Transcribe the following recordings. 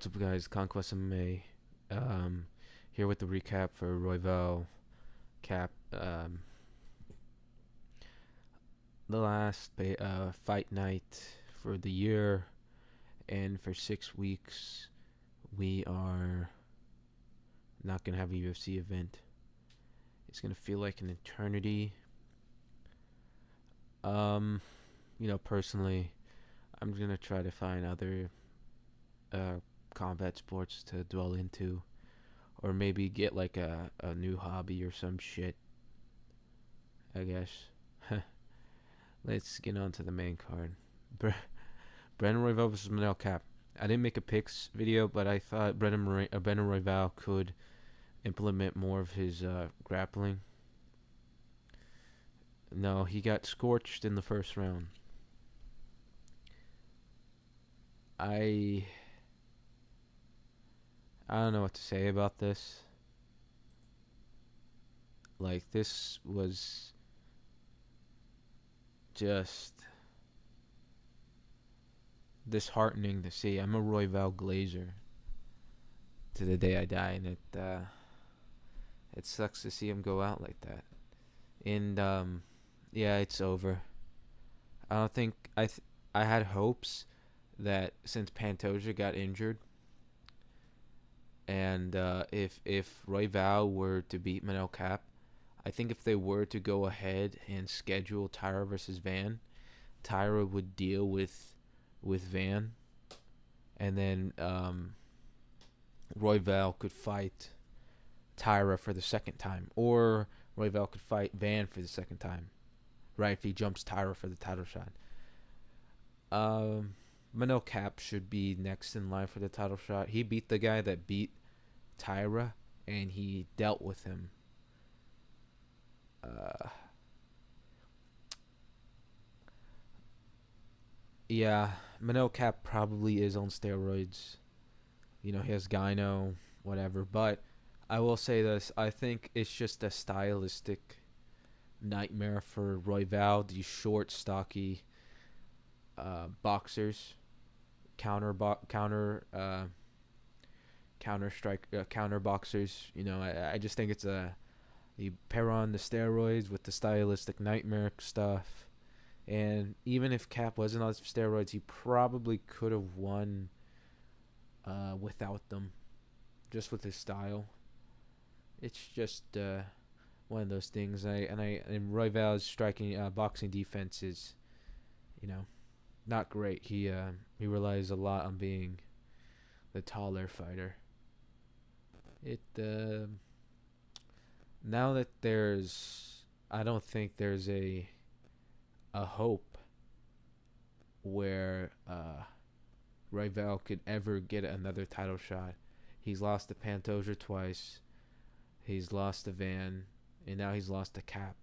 What's up, guys? Conquest MMA. Um, Here with the recap for Royval Cap. The last fight night for the year, and for 6 weeks, we are not gonna have a UFC event. It's gonna feel like an eternity. Um, personally, I'm gonna try to find other uh combat sports to dwell into, or maybe get like a new hobby or some shit, I guess. Let's get on to the main card. Brandon Royval versus Manel Cap. I didn't make a picks video, but I thought Brandon Royval could implement more of his grappling. No, he got scorched in the first round. I I don't know what to say about this. Like, this was just disheartening to see. I'm a Royval Glazer to the day I die, and it sucks to see him go out like that. And yeah, it's over. I don't think I had hopes that since Pantoja got injured, and if Royval were to beat Manel Cap, I think if they were to go ahead and schedule Tyra versus Van, Tyra would deal with Van, and then Royval could fight Tyra for the second time, or Royval could fight Van for the second time, right? If he jumps Tyra for the title shot. Um, Manel Cap should be next in line for the title shot. He beat the guy that beat Tyra, and he dealt with him. Uh, yeah, Manel Cap probably is on steroids. He has gyno, whatever. But I will say this: I think it's just a stylistic nightmare for Royval. These short, stocky boxers, counter strike, counter boxers. I just think it's you pair on the steroids with the stylistic nightmare stuff. And even if Cap wasn't on steroids, he probably could have won without them, just with his style. It's just one of those things. And Royval's striking boxing defense is, you know, not great. He relies a lot on being the taller fighter. It Now that I don't think there's a hope where Royval could ever get another title shot. He's lost to Pantoja twice. He's lost to Van, and now he's lost to Cap.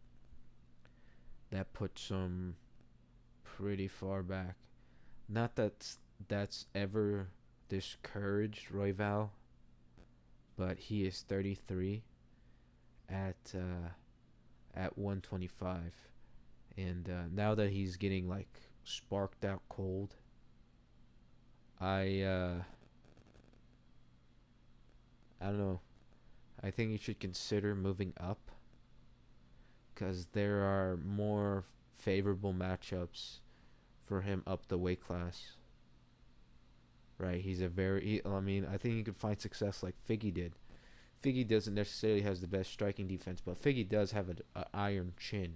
That puts him pretty far back. Not that that's ever discouraged Royval, but he is 33 at 125, and now that he's getting like sparked out cold, I I don't know. I think he should consider moving up, because there are more favorable matchups for him up the weight class. Right, I mean, I think he could find success like Figgy did. Figgy doesn't necessarily has the best striking defense, but Figgy does have an iron chin.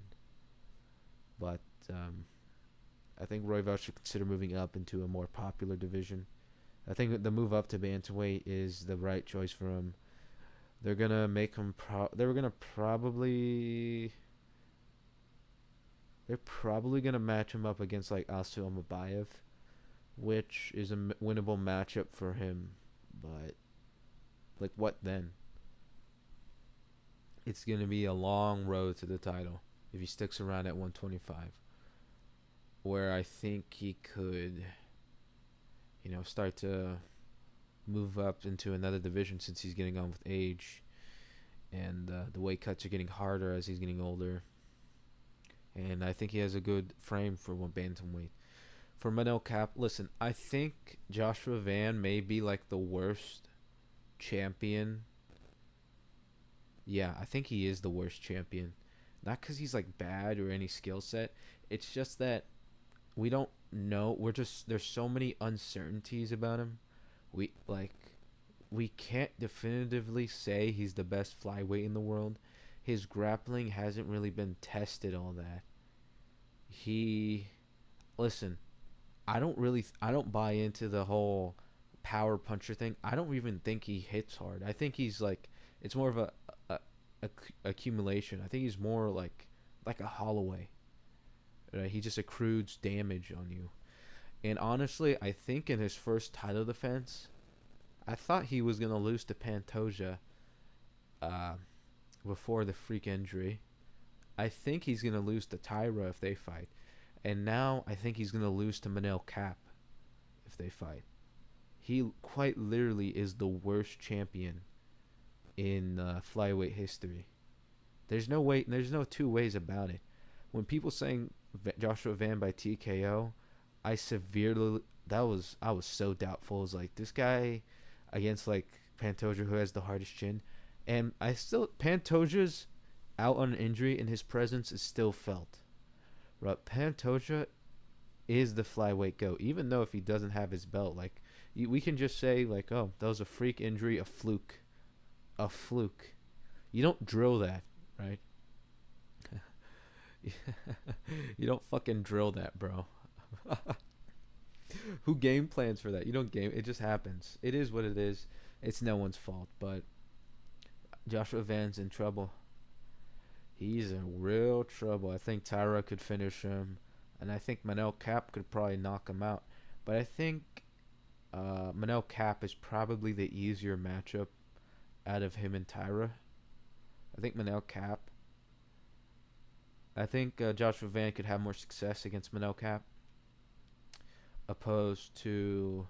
But I think Royval should consider moving up into a more popular division. I think the move up to bantamweight is the right choice for him. They're gonna make him. They're probably gonna match him up against like Asu Amabayev, which is a winnable matchup for him. But like, what then? It's gonna be a long road to the title if he sticks around at 125, where I think he could, start to move up into another division, since he's getting on with age, and the weight cuts are getting harder as he's getting older. And I think he has a good frame for one bantamweight. For Manel Cap, listen, I think Joshua Van may be like the worst champion. Yeah, I think he is the worst champion. Not because he's like bad or any skill set. It's just that we don't know. We're just there's so many uncertainties about him. We like we can't definitively say he's the best flyweight in the world. His grappling hasn't really been tested all that. He listen, I don't buy into the whole power puncher thing. I don't even think he hits hard. I think he's like it's more of a, a accumulation. I think he's more like a Holloway. Right? He just accrues damage on you. And honestly, I think in his first title defense, I thought he was gonna lose to Pantoja uh, before the freak injury. I think he's gonna lose to Tyra if they fight, and now I think he's gonna lose to Manel Cap if they fight. He quite literally is the worst champion in flyweight history. There's no way. There's no two ways about it. When people saying Joshua Van by TKO, I severely I was so doubtful. I was like this guy against like Pantoja who has the hardest chin, and I still Pantoja's out on injury and his presence is still felt. Right, Pantoja is the flyweight go, even though if he doesn't have his belt, like we can just say like, oh, that was a freak injury, a fluke. You don't drill that, right? You don't fucking drill that, bro. Who game plans for that? You don't game. It just happens. It is what it is. It's no one's fault. But Joshua Van's in trouble. He's in real trouble. I think Tyra could finish him, and I think Manel Cap could probably knock him out. But I think Manel Cap is probably the easier matchup out of him and Tyra. I think Manel Cap. I think Joshua Van could have more success against Manel Cap opposed to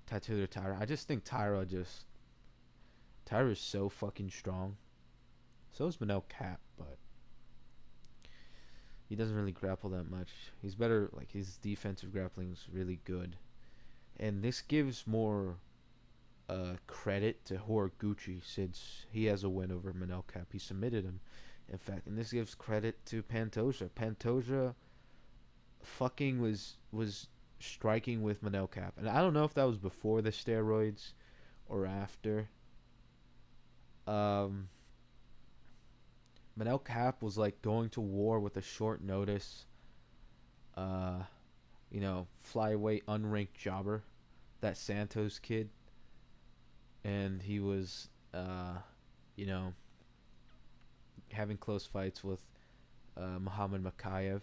Tattoo or Tyra. I just think Tyra is so fucking strong. So is Manel Cap, but he doesn't really grapple that much. He's better, like his defensive grappling is really good, and this gives more credit to Horiguchi since he has a win over Manel Cap. He submitted him, in fact, and this gives credit to Pantoja. Pantoja fucking was striking with Manel Cap, and I don't know if that was before the steroids or after. Manel Cap was like going to war with a short notice, uh, flyweight unranked jobber, that Santos kid, and he was, you know, having close fights with Muhammad Makayev.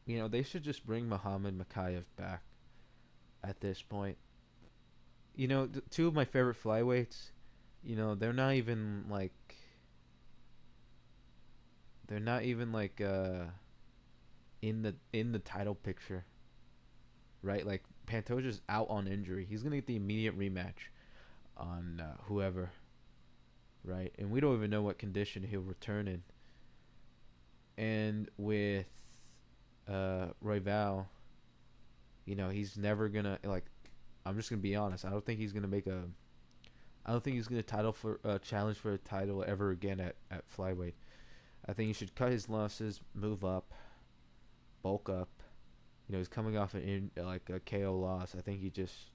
They should just bring Muhammad Makayev back at this point. Two of my favorite flyweights, they're not even like in the title picture, right? Like Pantoja's out on injury. He's gonna get the immediate rematch on whoever, right? And we don't even know what condition he'll return in. And with Royval, he's never gonna like. I'm just gonna be honest. I don't think he's gonna challenge for a title ever again at flyweight. I think he should cut his losses, move up, bulk up. He's coming off a KO loss. I think he just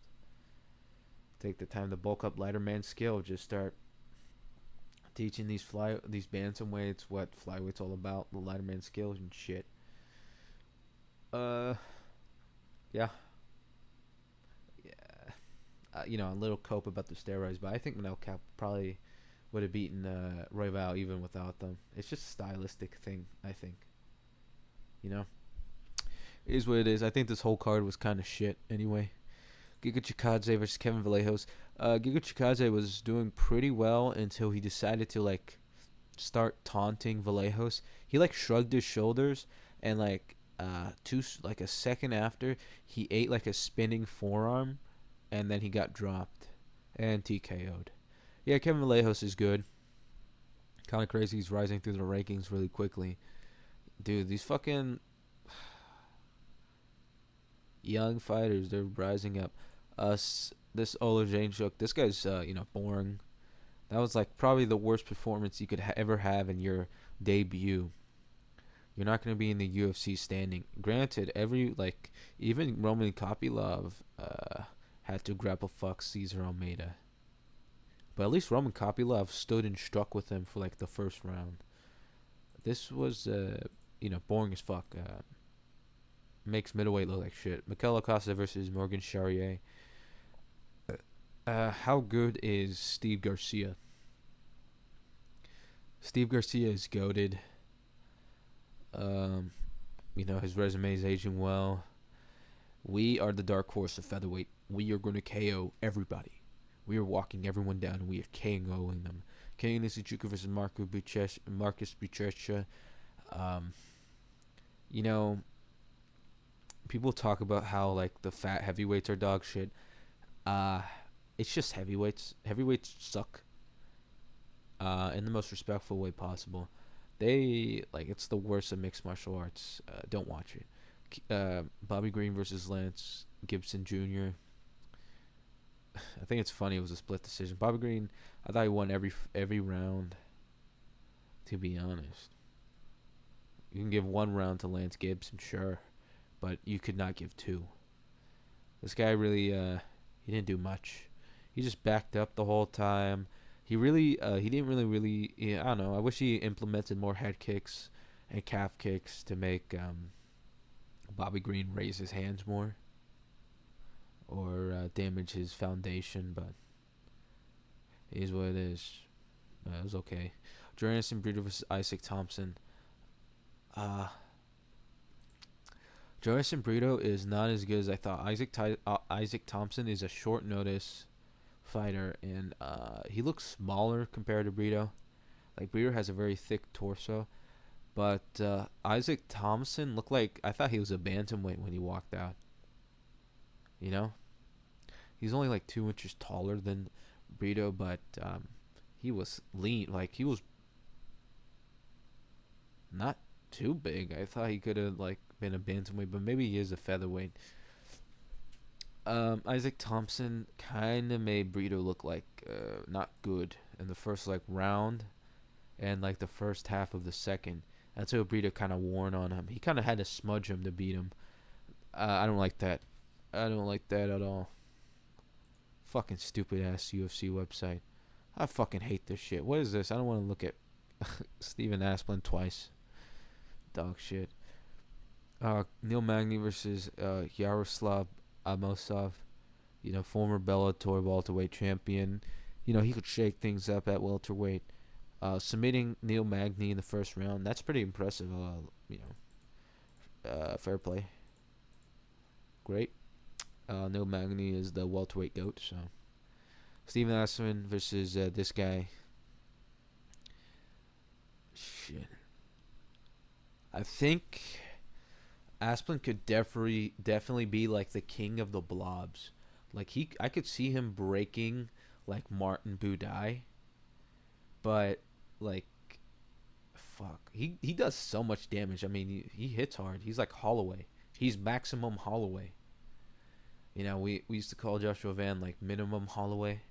take the time to bulk up lighter man skill. Just start teaching these bantamweights what flyweight's all about, the lighter man skills and shit. Yeah. A little cope about the steroids, but I think Manel Cap probably would have beaten Royval even without them. It's just a stylistic thing, I think. It is what it is. I think this whole card was kind of shit anyway. Giga Chikadze versus Kevin Vallejos. Giga Chikadze was doing pretty well until he decided to start taunting Vallejos. He shrugged his shoulders and a second after he ate a spinning forearm. And then he got dropped and TKO'd. Yeah, Kevin Vallejos is good. Kind of crazy. He's rising through the rankings really quickly. dude, these fucking young fighters, they're rising up. This Olajanchuk, this guy's boring. That was like probably the worst performance you could ever have in your debut. You're not going to be in the UFC standing. Granted, every like even Roman Kopylov had to grapple fuck Cesar Almeida, but at least Roman Kopylov stood and struck with him for like the first round. This was boring as fuck. Makes middleweight look like shit. Mikel Acosta versus Morgan Charrier. How good is Steve Garcia? Steve Garcia is goated. Um, his resume is aging well. We are the dark horse of featherweight. We are going to KO everybody. We are walking everyone down, and we are KOing them. Kenny Nishijika versus Marcus Buchecha. Um, you know, people talk about how like the fat heavyweights are dog shit. Uh, it's just heavyweights. Heavyweights suck. In the most respectful way possible. They like it's the worst of mixed martial arts. Don't watch it. Bobby Green versus Lance Gibson Jr. I think it's funny. It was a split decision. Bobby Green, I thought he won every round. To be honest, you can give one round to Lance Gibson, sure, but you could not give two. This guy really, he didn't do much. He just backed up the whole time. He didn't really. Yeah, I don't know. I wish he implemented more head kicks and calf kicks to make Bobby Green raise his hands more or damage his foundation, but it is what it is. It was okay. Jordan Breeder versus Isaac Thompson. Uh, Jordan Brito is not as good as I thought. Isaac Thompson is a short notice fighter, and he looks smaller compared to Brito. Like Brito has a very thick torso, but Isaac Thompson looked like I thought he was a bantamweight when he walked out. You know, he's only like 2 inches taller than Brito, but he was lean. Like he was not too big. I thought he could have like been a bantamweight, but maybe he is a featherweight. Isaac Thompson kind of made Brito look like not good in the first like round and like the first half of the second. That's how Brito kind of worn on him. He kind of had to smudge him to beat him. I don't like that. I don't like that at all. Fucking stupid ass UFC website. I fucking hate this shit. What is this? I don't want to look at Steven Asplin twice. Dog shit. Neil Magny versus Yaroslav Amosov. Former Bellator welterweight champion. He could shake things up at welterweight. Submitting Neil Magny in the first round. That's pretty impressive. Fair play. Great. Neil Magny is the welterweight goat. So Steven Asplin versus this guy. Shit. I think Asplin could definitely be like the king of the blobs. Like I could see him breaking like Martin Buday, but like, fuck, he does so much damage. I mean, he hits hard. He's like Holloway. He's maximum Holloway. We used to call Joshua Van like minimum Holloway,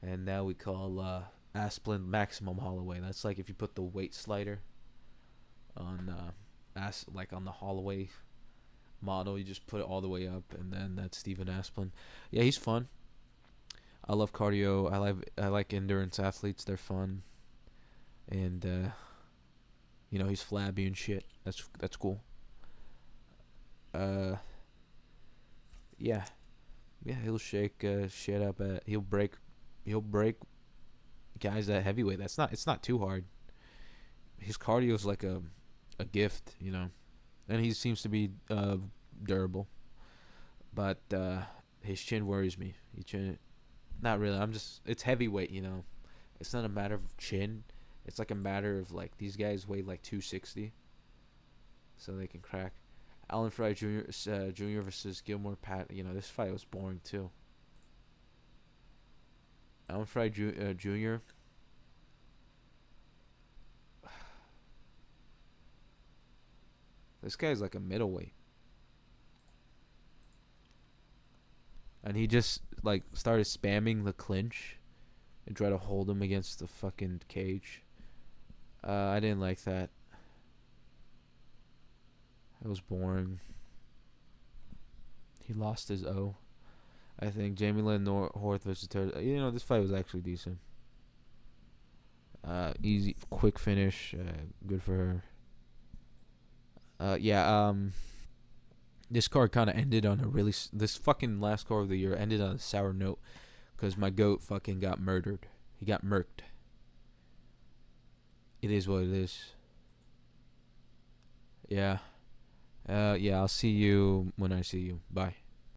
and now we call Asplin maximum Holloway. That's like if you put the weight slider on like on the Holloway model, you just put it all the way up, and then that's Steven Asplin. Yeah, he's fun. I love cardio. I like endurance athletes. They're fun, and he's flabby and shit. That's cool. Uh, yeah, he'll shake shit up. He'll break guys at heavyweight. It's not too hard. His cardio is like a gift, and he seems to be durable. But his chin worries me. Not really. It's heavyweight, It's not a matter of chin. It's like a matter of like these guys weigh like 260, so they can crack. Alan Fry Jr. Versus Gilmore Pat. This fight was boring too. Alan Fry Jr. This guy's like a middleweight. And he just like started spamming the clinch and try to hold him against the fucking cage. I didn't like that. It was boring. He lost his O. I think Jamie Lynn Horth versus this fight was actually decent. Easy, quick finish. Good for her. This card kind of ended on a really. This fucking last card of the year ended on a sour note because my goat fucking got murdered. He got murked. It is what it is. Yeah. Yeah, I'll see you when I see you. Bye.